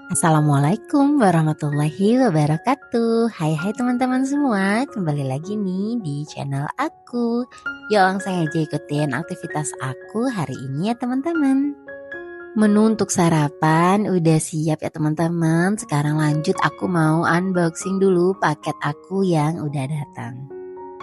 Assalamualaikum warahmatullahi wabarakatuh. Hai teman-teman semua, kembali lagi nih di channel aku. Yuk langsung aja ikutin aktivitas aku hari ini ya teman-teman. Menu untuk sarapan udah siap ya teman-teman. Sekarang lanjut, aku mau unboxing dulu paket aku yang udah datang.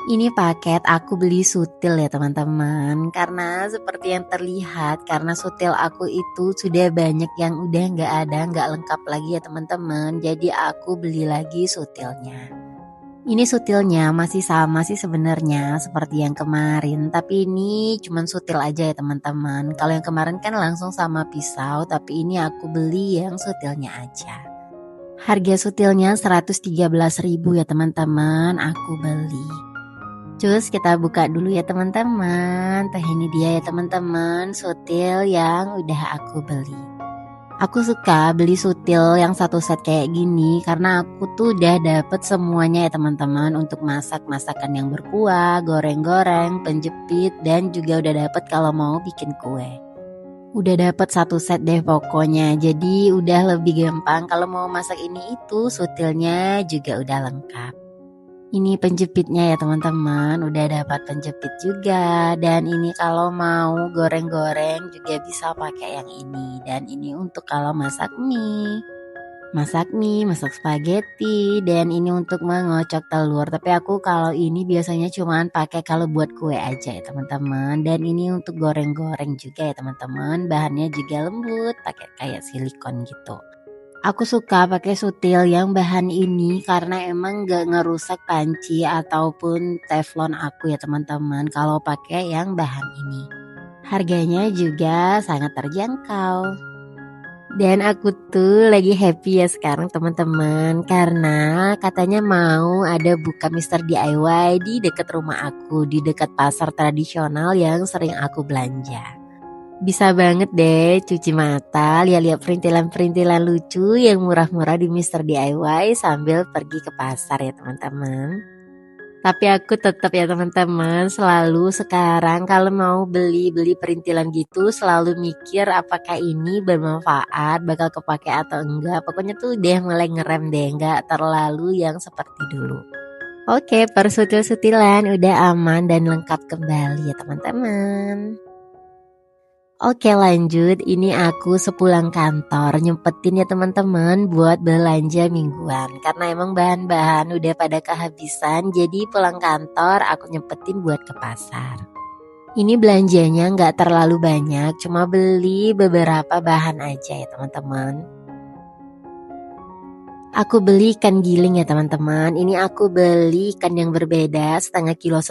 Ini paket aku beli sutil ya teman-teman. Karena seperti yang terlihat, karena sutil aku itu sudah banyak yang udah nggak lengkap lagi ya teman-teman. Jadi aku beli lagi sutilnya. Ini sutilnya masih sama sih sebenarnya seperti yang kemarin, tapi ini cuman sutil aja ya teman-teman. Kalau yang kemarin kan langsung sama pisau, tapi ini aku beli yang sutilnya aja. Harga sutilnya 113.000 ya teman-teman, aku beli. Cus, kita buka dulu ya teman-teman. Teh ini dia ya teman-teman, sutil yang udah aku beli. Aku suka beli sutil yang satu set kayak gini karena aku tuh udah dapet semuanya ya teman-teman, untuk masak masakan yang berkuah, goreng-goreng, penjepit, dan juga udah dapet kalau mau bikin kue. Udah dapet satu set deh pokoknya, jadi udah lebih gampang kalau mau masak ini itu, sutilnya juga udah lengkap. Ini penjepitnya ya teman-teman, udah dapat penjepit juga. Dan ini kalau mau goreng-goreng juga bisa pakai yang ini. Dan ini untuk kalau masak mie, masak spaghetti. Dan ini untuk mengocok telur. Tapi aku kalau ini biasanya cuman pakai kalau buat kue aja ya teman-teman. Dan ini untuk goreng-goreng juga ya teman-teman. Bahannya juga lembut, pakai kayak silikon gitu. Aku suka pakai sutil yang bahan ini karena emang gak ngerusak panci ataupun teflon aku ya teman-teman kalau pakai yang bahan ini. Harganya juga sangat terjangkau. Dan aku tuh lagi happy ya sekarang teman-teman, karena katanya mau ada buka Mister DIY di dekat rumah aku, di dekat pasar tradisional yang sering aku belanja. Bisa banget deh cuci mata, lihat-lihat perintilan-perintilan lucu yang murah-murah di Mister DIY sambil pergi ke pasar ya teman-teman. Tapi aku tetap ya teman-teman, selalu sekarang kalau mau beli perintilan gitu selalu mikir apakah ini bermanfaat, bakal kepake atau enggak. Pokoknya tuh deh mulai ngerem deh, enggak terlalu yang seperti dulu. Oke, persutil-sutilan udah aman dan lengkap kembali ya teman-teman. Oke lanjut, ini aku sepulang kantor nyempetin ya teman-teman buat belanja mingguan. Karena emang bahan-bahan udah pada kehabisan, jadi pulang kantor aku nyempetin buat ke pasar. Ini belanjanya nggak terlalu banyak, cuma beli beberapa bahan aja ya teman-teman. Aku beli ikan giling ya teman-teman. Ini aku beli ikan yang berbeda, setengah kilo.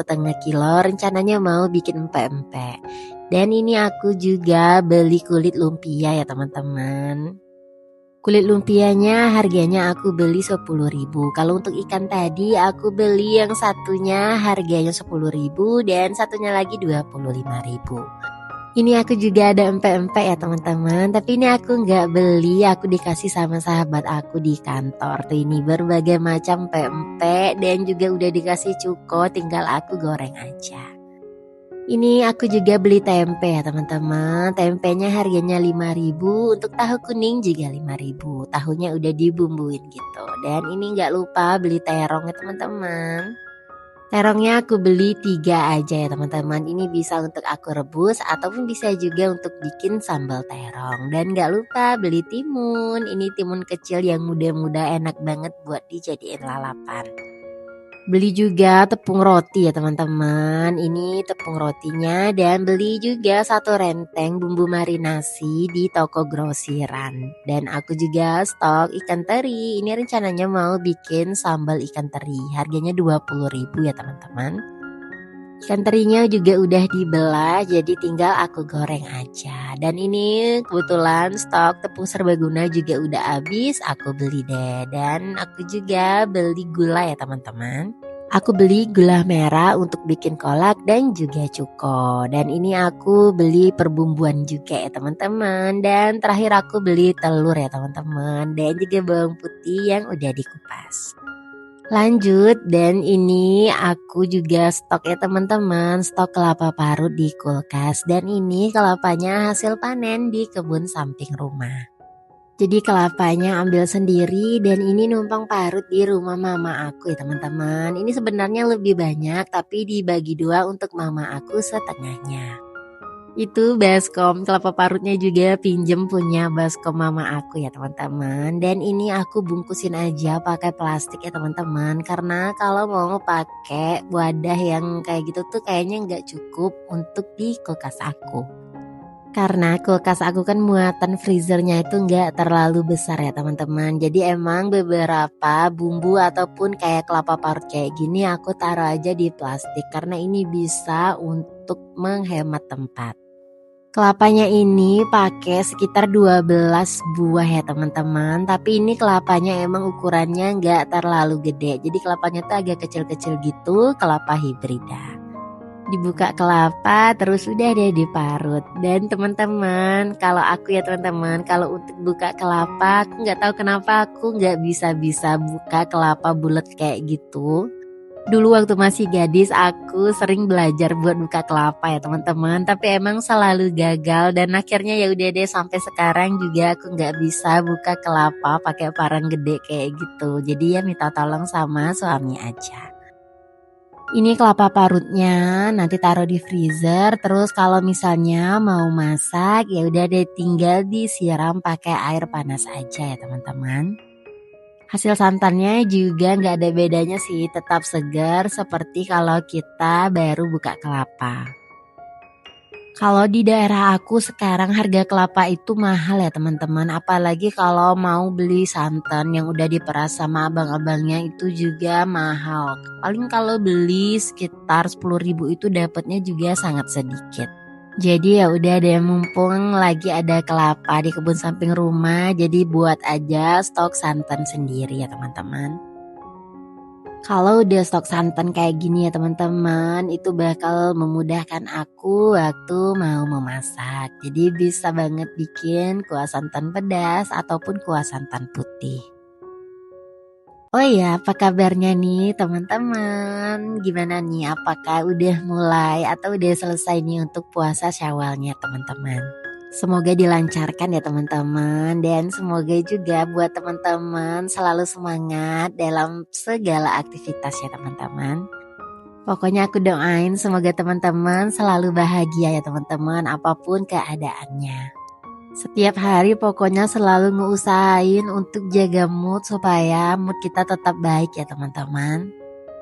Rencananya mau bikin empek-empek. Dan ini aku juga beli kulit lumpia ya teman-teman. Kulit lumpianya harganya aku beli 10.000. Kalau untuk ikan tadi aku beli yang satunya harganya 10.000 dan satunya lagi 25.000. Ini aku juga ada empek-empek ya teman-teman. Tapi ini aku nggak beli, aku dikasih sama sahabat aku di kantor. Tuh ini berbagai macam empek-empek dan juga udah dikasih cuko, tinggal aku goreng aja. Ini aku juga beli tempe ya teman-teman. Tempenya harganya 5.000, untuk tahu kuning juga 5.000. Tahunya udah dibumbuin gitu. Dan ini nggak lupa beli terong ya teman-teman. Terongnya aku beli 3 aja ya teman-teman. Ini bisa untuk aku rebus ataupun bisa juga untuk bikin sambal terong. Dan gak lupa beli timun. Ini timun kecil yang muda-muda, enak banget buat dijadiin lalapan. Beli juga tepung roti ya teman-teman. Ini tepung rotinya. Dan beli juga 1 renteng bumbu marinasi di toko grosiran. Dan aku juga stok ikan teri. Ini rencananya mau bikin sambal ikan teri. Harganya 20.000 ya teman-teman. Ikan terinya juga udah dibelah, jadi tinggal aku goreng aja. Dan ini kebetulan stok tepung serbaguna juga udah habis, aku beli deh. Dan aku juga beli gula ya teman-teman. Aku beli gula merah untuk bikin kolak dan juga cuko. Dan ini aku beli perbumbuan juga ya teman-teman. Dan terakhir aku beli telur ya teman-teman. Dan juga bawang putih yang udah dikupas. Lanjut, dan ini aku juga stok ya teman-teman, stok kelapa parut di kulkas. Dan ini kelapanya hasil panen di kebun samping rumah. Jadi kelapanya ambil sendiri dan ini numpang parut di rumah mama aku ya teman-teman. Ini sebenarnya lebih banyak tapi dibagi dua untuk mama aku setengahnya. Itu baskom, kelapa parutnya juga pinjem punya baskom mama aku ya teman-teman. Dan ini aku bungkusin aja pakai plastik ya teman-teman. Karena kalau mau pakai wadah yang kayak gitu tuh kayaknya nggak cukup untuk di kulkas aku. Karena kulkas aku kan muatan freezernya itu nggak terlalu besar ya teman-teman. Jadi emang beberapa bumbu ataupun kayak kelapa parut kayak gini aku taruh aja di plastik. Karena ini bisa untuk menghemat tempat. Kelapanya ini pakai sekitar 12 buah ya teman-teman. Tapi ini kelapanya emang ukurannya nggak terlalu gede. Jadi kelapanya tuh agak kecil-kecil gitu, kelapa hibrida. Dibuka kelapa terus udah deh diparut. Dan teman-teman, kalau aku ya teman-teman, kalau untuk buka kelapa aku nggak tahu kenapa aku nggak bisa buka kelapa bulat kayak gitu. Dulu waktu masih gadis aku sering belajar buat buka kelapa ya teman-teman, tapi emang selalu gagal dan akhirnya ya udah deh sampai sekarang juga aku nggak bisa buka kelapa pakai parang gede kayak gitu. Jadi ya minta tolong sama suami aja. Ini kelapa parutnya nanti taruh di freezer. Terus kalau misalnya mau masak ya udah deh tinggal disiram pakai air panas aja ya teman-teman. Hasil santannya juga nggak ada bedanya sih, tetap segar seperti kalau kita baru buka kelapa. Kalau di daerah aku sekarang harga kelapa itu mahal ya teman-teman. Apalagi kalau mau beli santan yang udah diperas sama abang-abangnya itu juga mahal. Paling kalau beli sekitar 10.000 itu dapatnya juga sangat sedikit. Jadi ya udah deh mumpung lagi ada kelapa di kebun samping rumah. Jadi buat aja stok santan sendiri ya teman-teman. Kalau udah stok santan kayak gini ya teman-teman, itu bakal memudahkan aku waktu mau memasak. Jadi bisa banget bikin kuah santan pedas ataupun kuah santan putih. Oh iya, apa kabarnya nih teman-teman? Gimana nih? Apakah udah mulai atau udah selesai nih untuk puasa Syawalnya teman-teman? Semoga dilancarkan ya teman-teman, dan semoga juga buat teman-teman selalu semangat dalam segala aktivitas ya teman-teman. Pokoknya aku doain semoga teman-teman selalu bahagia ya teman-teman apapun keadaannya. Setiap hari pokoknya selalu ngeusahain untuk jaga mood supaya mood kita tetap baik ya teman-teman.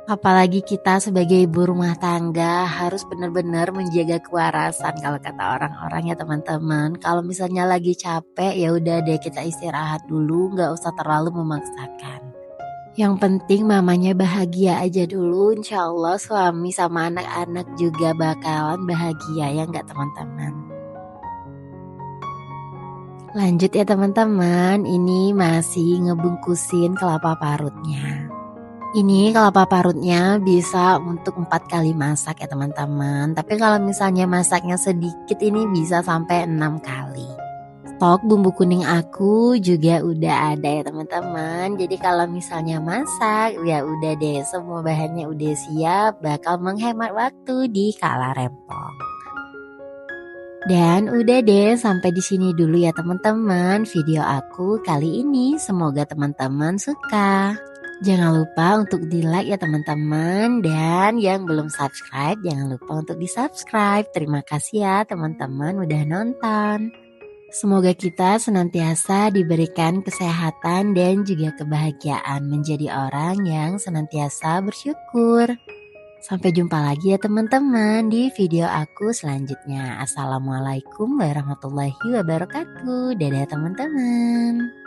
Apalagi kita sebagai ibu rumah tangga harus benar-benar menjaga kewarasan kalau kata orang-orang ya teman-teman. Kalau misalnya lagi capek ya udah deh kita istirahat dulu, nggak usah terlalu memaksakan. Yang penting mamanya bahagia aja dulu, insya Allah suami sama anak-anak juga bakalan bahagia ya nggak teman-teman. Lanjut ya teman-teman, ini masih ngebungkusin kelapa parutnya. Ini kelapa parutnya bisa untuk 4 kali masak ya teman-teman. Tapi kalau misalnya masaknya sedikit ini bisa sampai 6 kali. Stok bumbu kuning aku juga udah ada ya teman-teman. Jadi kalau misalnya masak ya udah deh semua bahannya udah siap, bakal menghemat waktu di kala rempong. Dan udah deh sampai di sini dulu ya teman-teman video aku kali ini. Semoga teman-teman suka. Jangan lupa untuk di like ya teman-teman. Dan yang belum subscribe jangan lupa untuk di subscribe. Terima kasih ya teman-teman udah nonton. Semoga kita senantiasa diberikan kesehatan dan juga kebahagiaan. Menjadi orang yang senantiasa bersyukur. Sampai jumpa lagi ya teman-teman di video aku selanjutnya. Assalamualaikum warahmatullahi wabarakatuh. Dadah teman-teman.